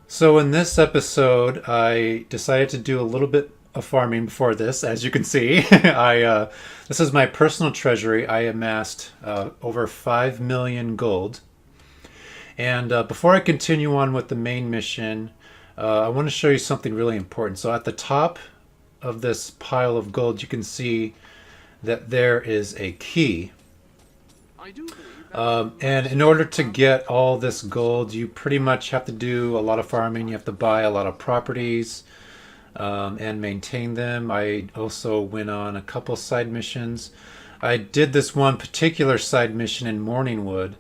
So in this episode, I decided to do a little bit of farming before this. As you can see, this is my personal treasury. I amassed over 5 million gold. And before I continue on with the main mission, I want to show you something really important. So at the top of this pile of gold, you can see that there is a key. And in order to get all this gold, you pretty much have to do a lot of farming. You have to buy a lot of properties and maintain them. I also went on a couple side missions. I did this one particular side mission in Morningwood.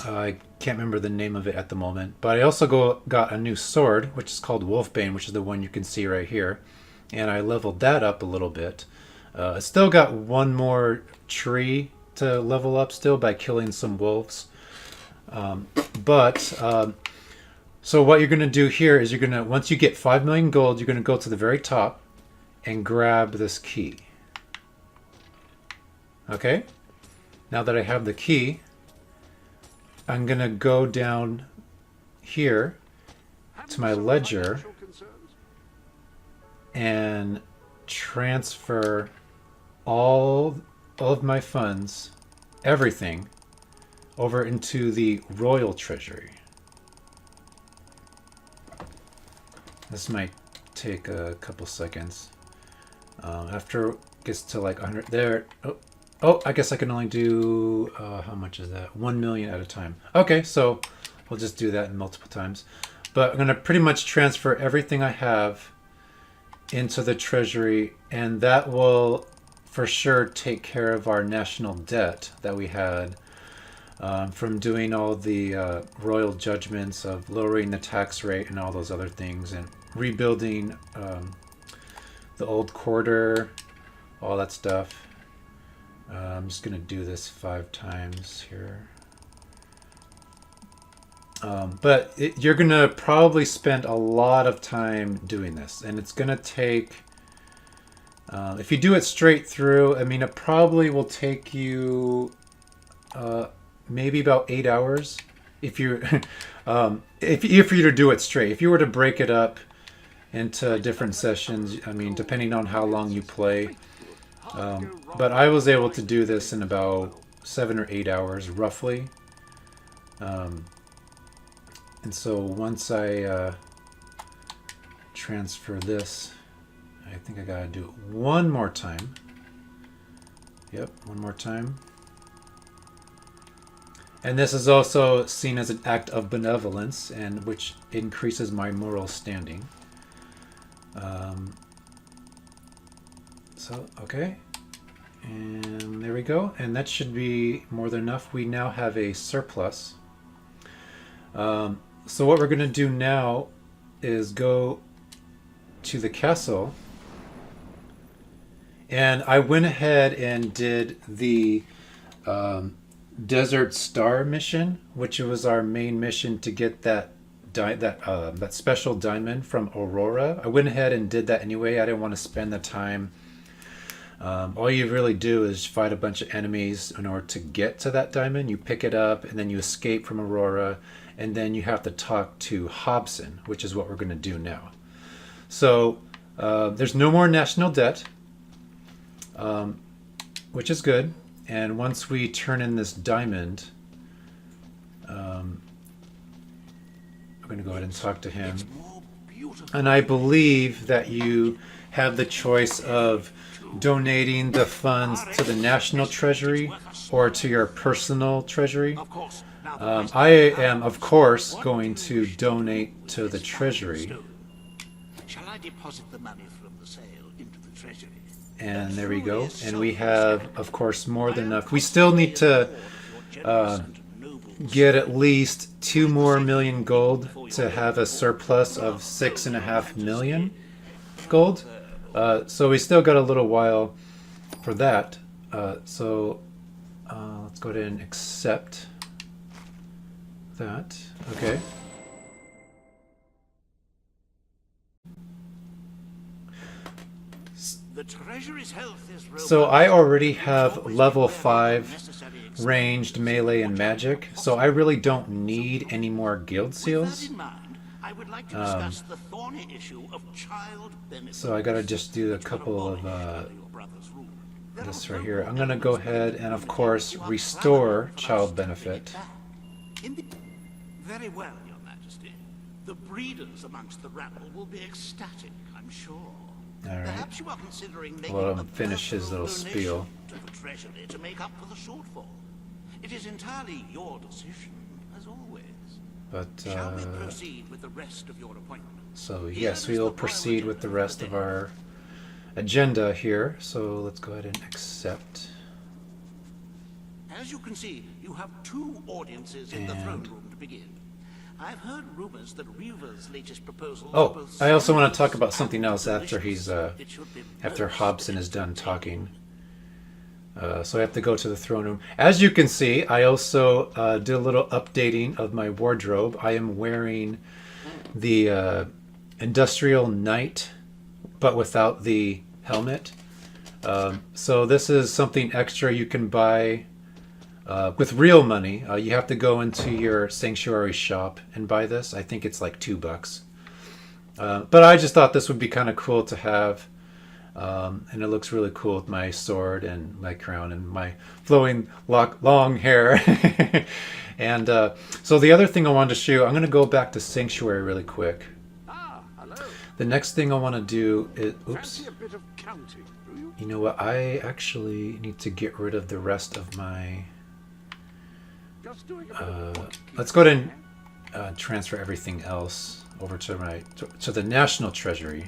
I can't remember the name of it at the moment. But I also got a new sword, which is called Wolfbane, which is the one you can see right here. And I leveled that up a little bit. I still got one more tree to level up still by killing some wolves. So what you're going to do here is once you get 5 million gold, you're going to go to the very top and grab this key. Okay? Now that I have the key, I'm going to go down here to my ledger and transfer all of my funds, everything, over into the royal treasury. This might take a couple seconds. After it gets to like 100 there. Oh, I guess I can only do how much is that? 1 million at a time. Okay, so we'll just do that in multiple times. But I'm going to pretty much transfer everything I have into the treasury, and that will for sure take care of our national debt that we had from doing all the royal judgments of lowering the tax rate and all those other things, and rebuilding the old quarter, all that stuff. I'm just gonna do this 5 times here. But you're gonna probably spend a lot of time doing this, and it's gonna take if you do it straight through, I mean, it probably will take you maybe about 8 hours if you if you were to do it straight. If you were to break it up into different sessions, I mean, depending on how long you play. But I was able to do this in about 7 or 8 hours, roughly. And so once I transfer this, I think I gotta do it one more time. Yep, one more time. And this is also seen as an act of benevolence, and which increases my moral standing. So, okay. And there we go. And that should be more than enough. We now have a surplus. So what we're going to do now is go to the castle. And I went ahead and did the Desert Star mission, which was our main mission to get that special diamond from Aurora. I went ahead and did that anyway. I didn't want to spend the time. All you really do is fight a bunch of enemies in order to get to that diamond. You pick it up and then you escape from Aurora, and then you have to talk to Hobson, which is what we're going to do now. So there's no more national debt, which is good. And once we turn in this diamond, I'm going to go ahead and talk to him. And I believe that you have the choice of donating the funds to the national treasury or to your personal treasury. I am, of course, going to donate to the treasury. Shall I deposit the money from the sale into the treasury? And there we go. And we have, of course, more than enough. We still need to get at least 2 more million gold to have a surplus of 6.5 million gold. So we still got a little while for that. So let's go ahead and accept that. Okay. The treasury's health is robust. So I already have level 5 ranged melee and magic, so I really don't need any more guild With seals. that in mind, I would like to discuss the thorny issue of child benefits. So I gotta just do a which were couple of abolished under your brother's rule. There this are right here. I'm no gonna go ahead and of course you are restore clamoring for us child to bring benefit. it back. Very well, Your Majesty. The breeders amongst the rabble will be ecstatic, I'm sure. Alright. Perhaps you are considering making Well, a finish his personal little donation spiel. to the treasury to make up for the shortfall. It is entirely your decision, as always. But Shall we proceed with the rest of your appointments? so Here yes, is we the will royal proceed with the agenda rest for of day. our agenda here. So let's go ahead and accept. As you can see, you have 2 audiences in the throne And- room to begin. I've heard rumors that Reaver's latest proposal. Oh, I also want to talk about something else after he's after most Hobson is done talking. So I have to go to the throne room. As you can see, I also did a little updating of my wardrobe. I am wearing the Industrial Knight, but without the helmet. So this is something extra you can buy with real money. You have to go into your Sanctuary shop and buy this. I think it's like $2. But I just thought this would be kind of cool to have. And it looks really cool with my sword and my crown and my flowing long hair. And so the other thing I wanted to show you, I'm going to go back to Sanctuary really quick. Ah, hello. The next thing I want to do is... Oops. Fancy a bit of counting, do you? You know what? I actually need to get rid of the rest of my... Just doing a bit of let's go ahead and transfer everything else over to my to the National Treasury.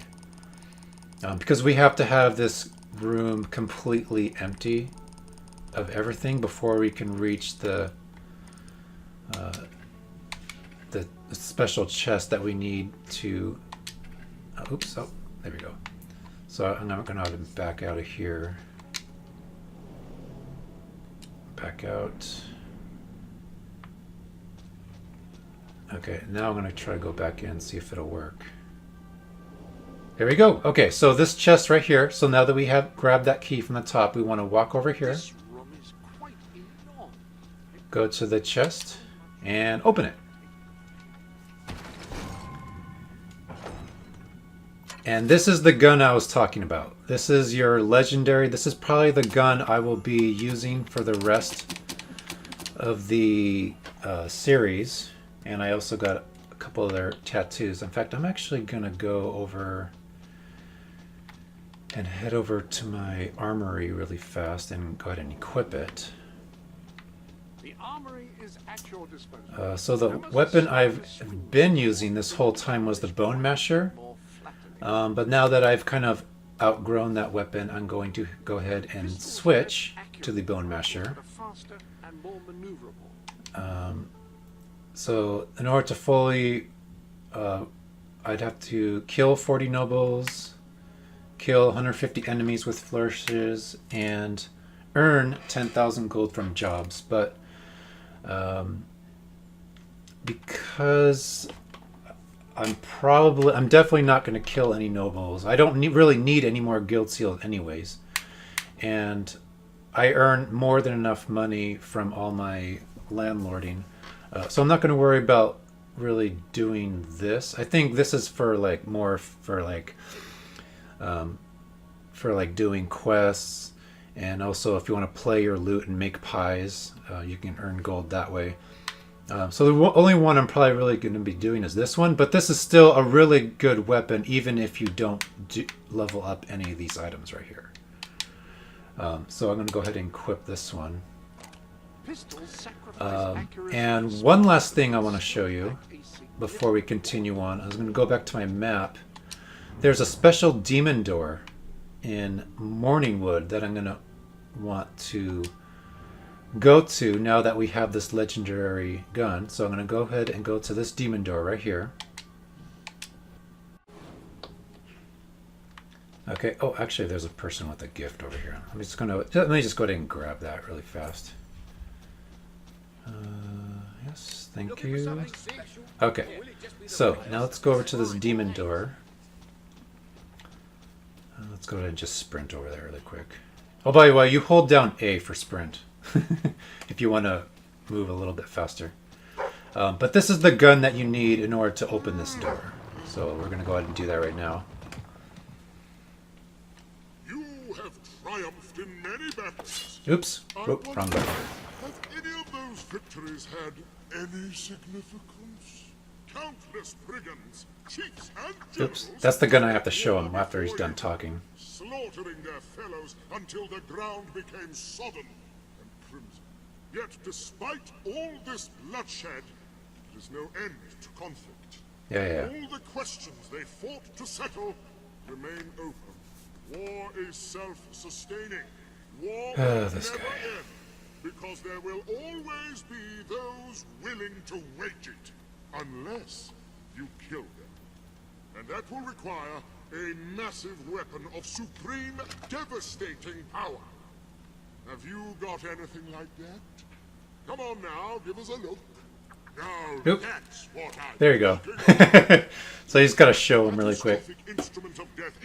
Because we have to have this room completely empty of everything before we can reach the special chest that we need to... oops, oh, there we go. So I'm not going to back out of here. Back out. Okay, now I'm going to try to go back in and see if it'll work. There we go. Okay, so this chest right here. So now that we have grabbed that key from the top, we want to walk over here, This room is quite enormous. go to the chest, and open it. And this is the gun I was talking about. This is your legendary. This is probably the gun I will be using for the rest of the series. And I also got a couple other tattoos. In fact, I'm actually going to go over and head over to my armory really fast and go ahead and equip it. The armory is at your disposal. So the weapon I've been using this whole time was the Bone Masher. More flattening. But now that I've kind of outgrown that weapon, I'm going to go ahead and switch to the Bone Masher. But faster and more maneuverable. So in order to fully, I'd have to kill 40 nobles, kill 150 enemies with flourishes, and earn 10,000 gold from jobs. But because I'm definitely not going to kill any nobles. I don't really need any more guild seals anyways. And I earn more than enough money from all my landlording. So I'm not going to worry about really doing this. I think this is for like more for like doing quests, and also if you want to play your loot and make pies, you can earn gold that way. So the only one I'm probably really going to be doing is this one, but this is still a really good weapon even if you don't level up any of these items right here. So I'm going to go ahead and equip this one. And one last thing I want to show you before we continue on. I was going to go back to my map. There's a special demon door in Morningwood that I'm going to want to go to now that we have this legendary gun. So I'm going to go ahead and go to this demon door right here. Okay. Oh, actually, there's a person with a gift over here. Let me just go ahead and grab that really fast. Yes, thank you. Okay, so now let's go over to this demon door. Let's go ahead and just sprint over there really quick. Oh, by the way, you hold down A for sprint if you want to move a little bit faster. But this is the gun that you need in order to open this door. So we're going to go ahead and do that right now. You have triumphed in many battles. Oops. Oh, wrong button. Have any of those victories had any significance? Countless brigands, chiefs, and generals... Oops. That's the gun I have to show him after he's done talking. Slaughtering their fellows until the ground became sodden and crimson. Yet despite all this bloodshed, there is no end to conflict. Yeah. All the questions they fought to settle remain open. War is self-sustaining. War will never end, because there will always be those willing to wage it, unless you kill them. And that will require a massive weapon of supreme, devastating power. Have you got anything like that? Come on now, give us a look. Now, Oop. that's what I There you go. So he's got to show him really quick.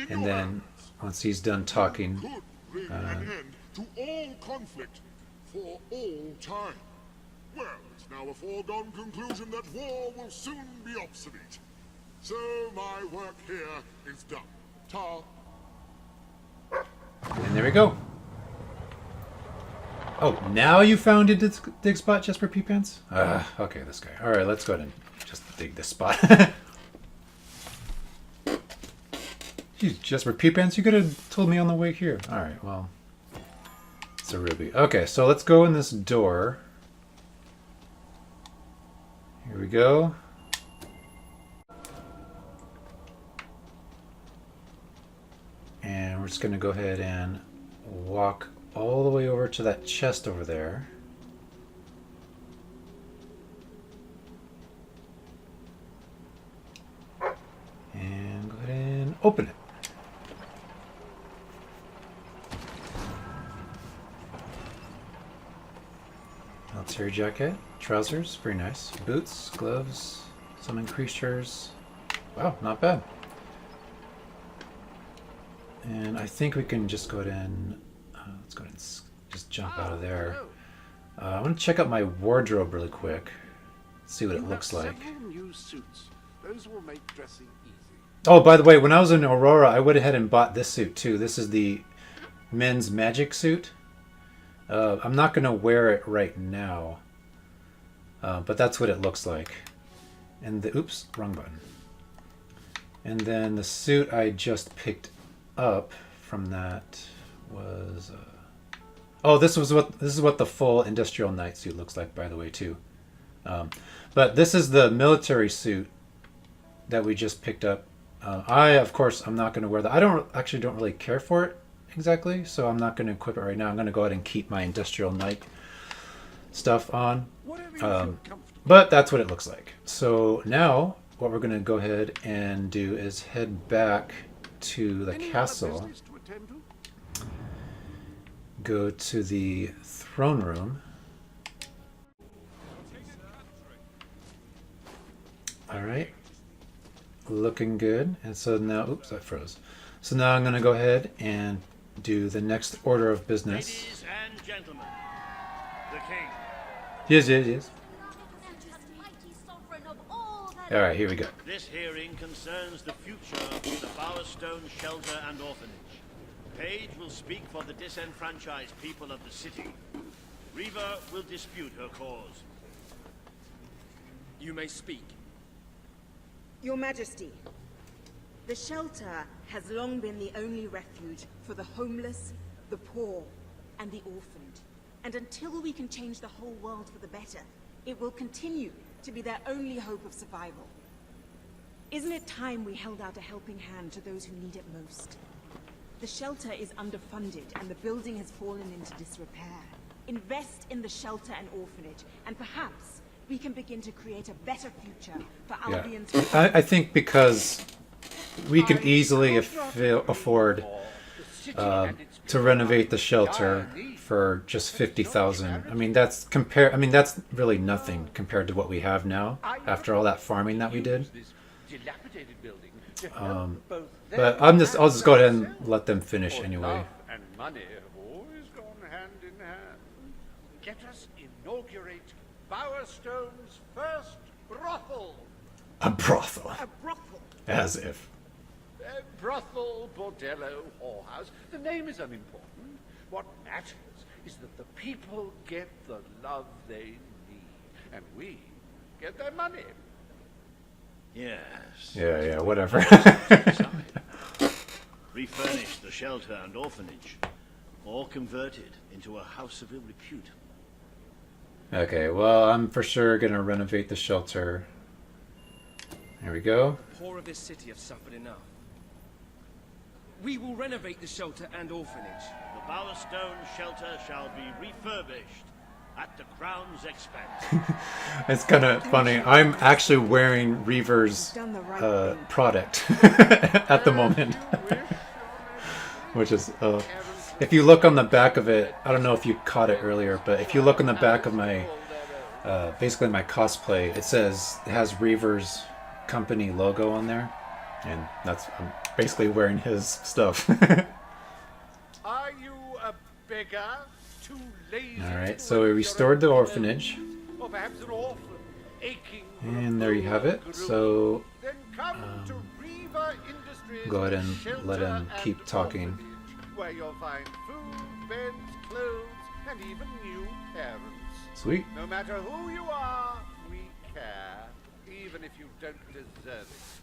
And then once he's done talking, could bring an end to all conflict for all time. Well, it's now a foregone conclusion that war will soon be obsolete. So my work here is done. Ta. and there we go. Oh, now you found a dig spot just for pea-pants? Okay, this guy. Alright, let's go ahead and just dig this spot. Jeez, just for pea-pants? You could have told me on the way here. Alright, well. It's a ruby. Okay, so let's go in this door. Here we go. And we're just going to go ahead and walk all the way over to that chest over there. And go ahead and open it. Military jacket, trousers, very nice. Boots, gloves, some creatures. Wow, not bad. And I think we can just go ahead and let's go ahead and just jump out of there. I want to check out my wardrobe really quick, see what it looks like. New suits. Those will make dressing easy. Oh, by the way, when I was in Aurora, I went ahead and bought this suit too. This is the men's magic suit. I'm not going to wear it right now, but that's what it looks like. And the oops, wrong button. And then the suit I just picked up from that was oh, this is what the full industrial knight suit looks like, by the way, too. But this is the military suit that we just picked up. Of course, I'm not going to wear that. I don't really care for it exactly, so I'm not going to equip it right now. I'm going to go ahead and keep my industrial knight stuff on. But that's what it looks like. So now what we're going to go ahead and do is head back to the castle, go to the throne room. All right, looking good. And so now, oops, I froze. So now I'm going to go ahead and do the next order of business. Ladies and gentlemen, the king. Yes. All right, here we go. This hearing concerns the future of the Bowerstone Shelter and Orphanage. Paige will speak for the disenfranchised people of the city. Reva will dispute her cause. You may speak. Your Majesty, the shelter has long been the only refuge for the homeless, the poor, and the orphaned. And until we can change the whole world for the better, it will continue to be their only hope of survival. Isn't it time we held out a helping hand to those who need it most? The shelter is underfunded and the building has fallen into disrepair. Invest in the shelter and orphanage, and perhaps we can begin to create a better future for Albion's... I think because we can easily afford to renovate the shelter for just 50,000. I mean, that's really nothing compared to what we have now after all that farming that we did. to help both them But I'll just go ahead and themselves. let them finish For anyway. love and money have always gone hand in hand. Let us inaugurate Bowerstone's first brothel. A brothel. A brothel. As if. Brothel, bordello, whorehouse. The name is unimportant. What matters is that the people get the love they need, and we get their money. Yes. Yeah, whatever. Decide. Refurnish the shelter and orphanage, or convert it into a house of ill repute. Okay, well, I'm for sure gonna renovate the shelter. There we go. The poor of this city have suffered enough. We will renovate the shelter and orphanage. The Bowerstone shelter shall be refurbished at the Crown's expense. It's kind of funny. I'm actually wearing Reaver's Done the right thing. product at the moment. Which is, if you look on the back of it, I don't know if you caught it earlier, but if you look on the back of my, basically my cosplay, it has Reaver's company logo on there. And I'm basically wearing his stuff. Are you a beggar? Too lazy? Alright, to so we work restored the your own orphanage. clothes? Or perhaps an orphan aching for a And there you bowl have of it. gruel? So Then come to Reaver Industries, go ahead and shelter let him and keep talking. orphanage, where you'll find food, beds, clothes, and even new parents. Sweet. No matter who you are, we care, even if you don't deserve it.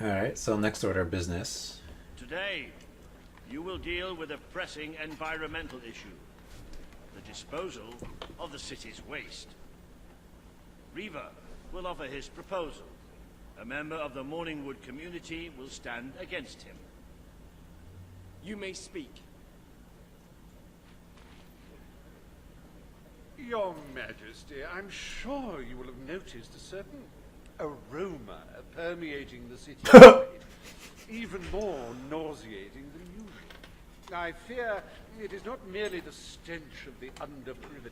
Alright, so next order of business. Today, you will deal with a pressing environmental issue. The disposal of the city's waste. Reaver will offer his proposal. A member of the Morningwood community will stand against him. You may speak. Your Majesty, I'm sure you will have noticed a certain aroma permeating the city, even more nauseating than usual. I fear it is not merely the stench of the underprivileged.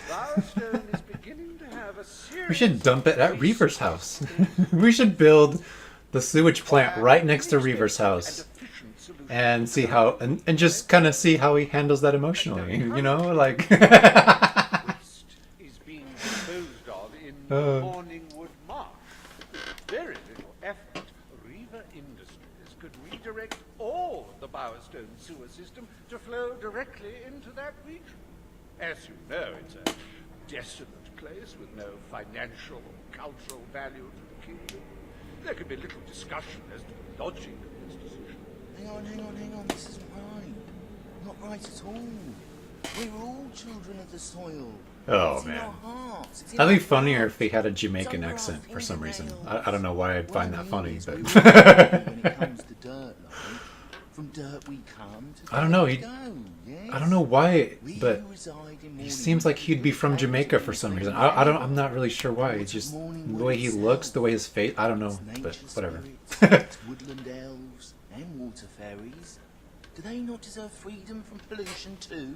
Bowerstone is beginning to have a serious... We should dump it at Reaver's house. We should build the sewage plant right next to Reaver's house. And see how, and just kind of see how he handles that emotionally, you know, like... waste is being disposed of in Morningwood Marsh. With very little effort, Reaver Industries could redirect all of the Bowerstone sewer system to flow directly into that region. As you know, it's a desolate place with no financial or cultural value to the kingdom. There could be little discussion as to the logic of this decision. Hang on, this isn't right. Not right at all. We're all children of the soil. Oh, It's in man. our hearts. It's in That'd be our funnier blood. if he had a It's Jamaican under our accent for some reason. fingernails. I don't know why I'd find Well, that funny, yes, but... we all know when it comes to dirt, like, from dirt we come to I don't know, dirt we he- go, yes? I don't know why, We but who reside in he seems like he'd be from Jamaica for some reason. I'm not really sure why. It's just the way he looks, the way his face, I don't know, It's but nature whatever. spirits, it's woodland elves and water fairies. Do they not deserve freedom from pollution too?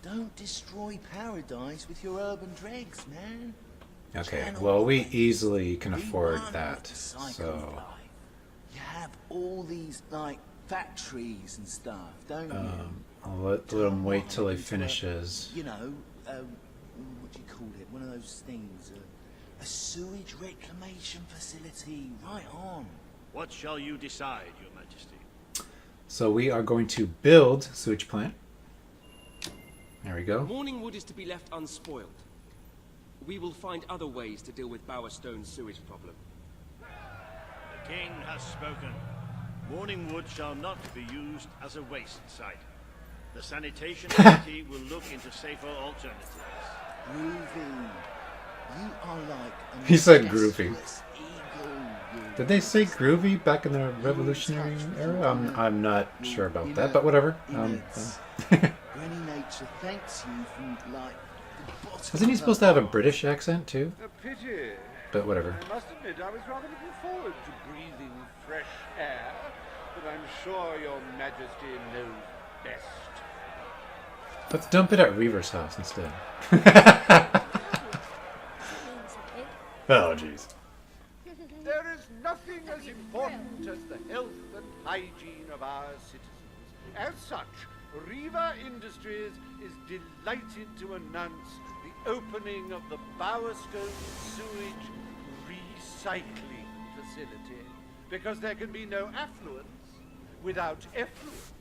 Don't destroy paradise with your urban dregs, man. Okay, Channel well, we life. easily can Be afford one with that, the cycle of so... life. You have all these, like, factories and stuff, don't you? I'll let him wait till he finishes. You know, what do you call it? One of those things. A sewage reclamation facility. Right on. What shall you decide, Your Majesty? So we are going to build sewage plant. There we go. Morningwood is to be left unspoiled. We will find other ways to deal with Bowerstone's sewage problem. The king has spoken. Morningwood shall not be used as a waste site. The sanitation committee will look into safer alternatives. Groovy. You are like a He said groovy. restless eagle, you Did they say groovy back in the Revolutionary era? I'm not sure about that, but whatever. Granny Nature thanks you from like the bottom Wasn't he of supposed to her have a heart. British accent too? A pity. But whatever. I must admit, I was rather looking forward to breathing fresh air, but I'm sure your Majesty knows best. Let's dump it at Reaver's house instead. Oh, jeez. There is nothing as important as the health and hygiene of our citizens. As such, Riva Industries is delighted to announce the opening of the Bowerstone Sewage Recycling Facility, because there can be no affluence without effluence.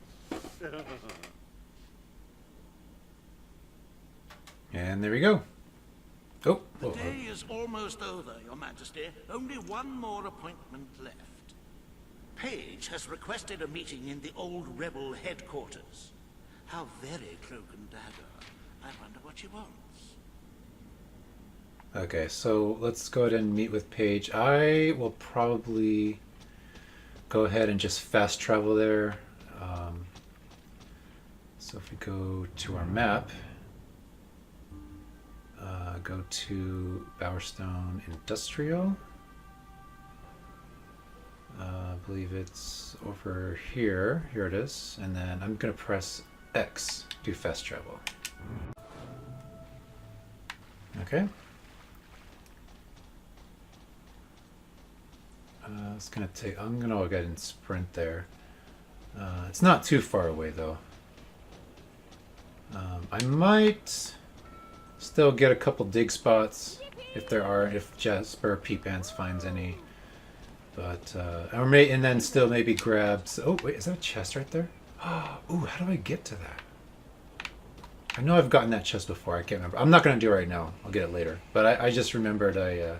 And there we go. Oh, The whoa, day is almost over, Your Majesty. Only one more appointment left. Page has requested a meeting in the old rebel headquarters. How very cloak and dagger. I wonder what she wants. Okay, so let's go ahead and meet with Paige. I will probably go ahead and just fast travel there. So if we go to our map, go to Bowerstone Industrial. I believe it's over here. Here it is. And then I'm going to press X to fast travel. Okay. It's going to take... I'm going to go ahead and sprint there. It's not too far away, though. I might still get a couple dig spots if Jasper Peepants finds any. But, and then still maybe grab... Oh, wait, is that a chest right there? Ooh, how do I get to that? I know I've gotten that chest before. I can't remember. I'm not going to do it right now. I'll get it later. But I just remembered I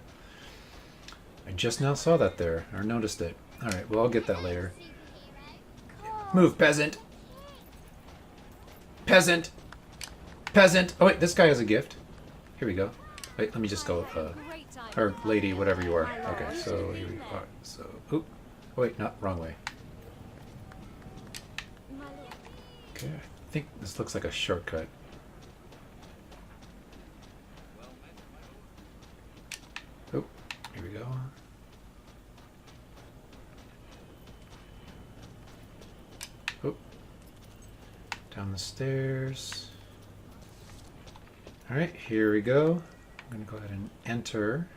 just now saw that there, or noticed it. Alright, well, I'll get that later. Move, peasant! Peasant! Peasant! Oh, wait, this guy has a gift. Here we go. Wait, let me just go, or lady, whatever you are. Okay, so here we are. So, oop. Oh, wait, not wrong way. Okay, I think this looks like a shortcut. Oh, here we go. Oh, down the stairs. All right, here we go. I'm going to go ahead and enter.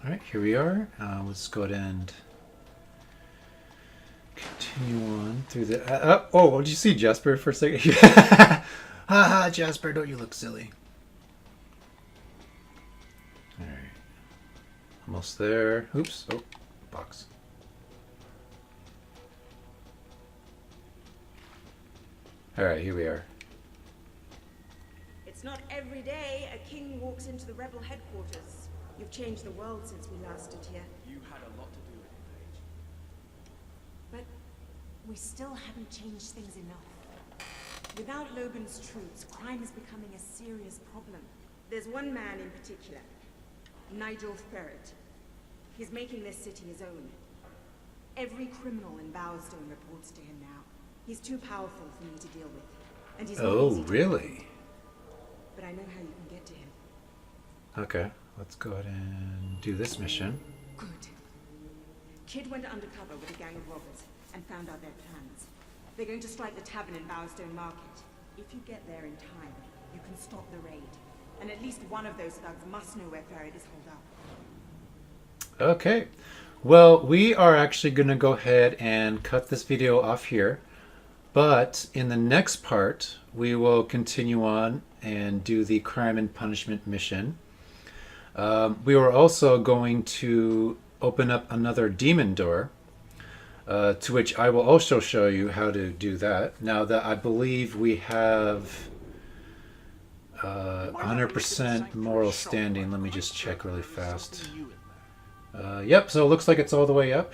All right, here we are. Let's go ahead and continue on through the... oh, did you see Jasper for a second? Haha, Jasper, don't you look silly. All right. Almost there. Oops. Oh, box. All right, here we are. It's not every day a king walks into the rebel headquarters. You've changed the world since we last stood here. You had a lot to do with it, Paige. But we still haven't changed things enough. Without Loban's troops, crime is becoming a serious problem. There's one man in particular, Nigel Ferret. He's making this city his own. Every criminal in Bowerstone reports to him now. He's too powerful for me to deal with. And he's not easy to really? deal with. But I know how you can get to him. Okay, let's go ahead and do this mission. Good. Kid went undercover with a gang of robbers and found out their plans. They're going to strike the tavern in Bowerstone Market. If you get there in time, you can stop the raid. And at least one of those thugs must know where Ferret is holed up. Okay, well, we are actually going to go ahead and cut this video off here. But in the next part, we will continue on and do the crime and punishment mission. We were also going to open up another demon door, to which I will also show you how to do that. Now that I believe we have 100% moral standing. Let me just check really fast. Yep, so it looks like it's all the way up.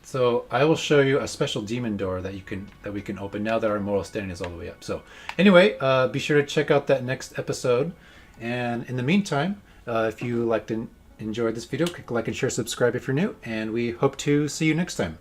So I will show you a special demon door that we can open now that our moral standing is all the way up. So anyway, be sure to check out that next episode. And in the meantime, if you liked and enjoyed this video, click like and share, subscribe if you're new, and we hope to see you next time.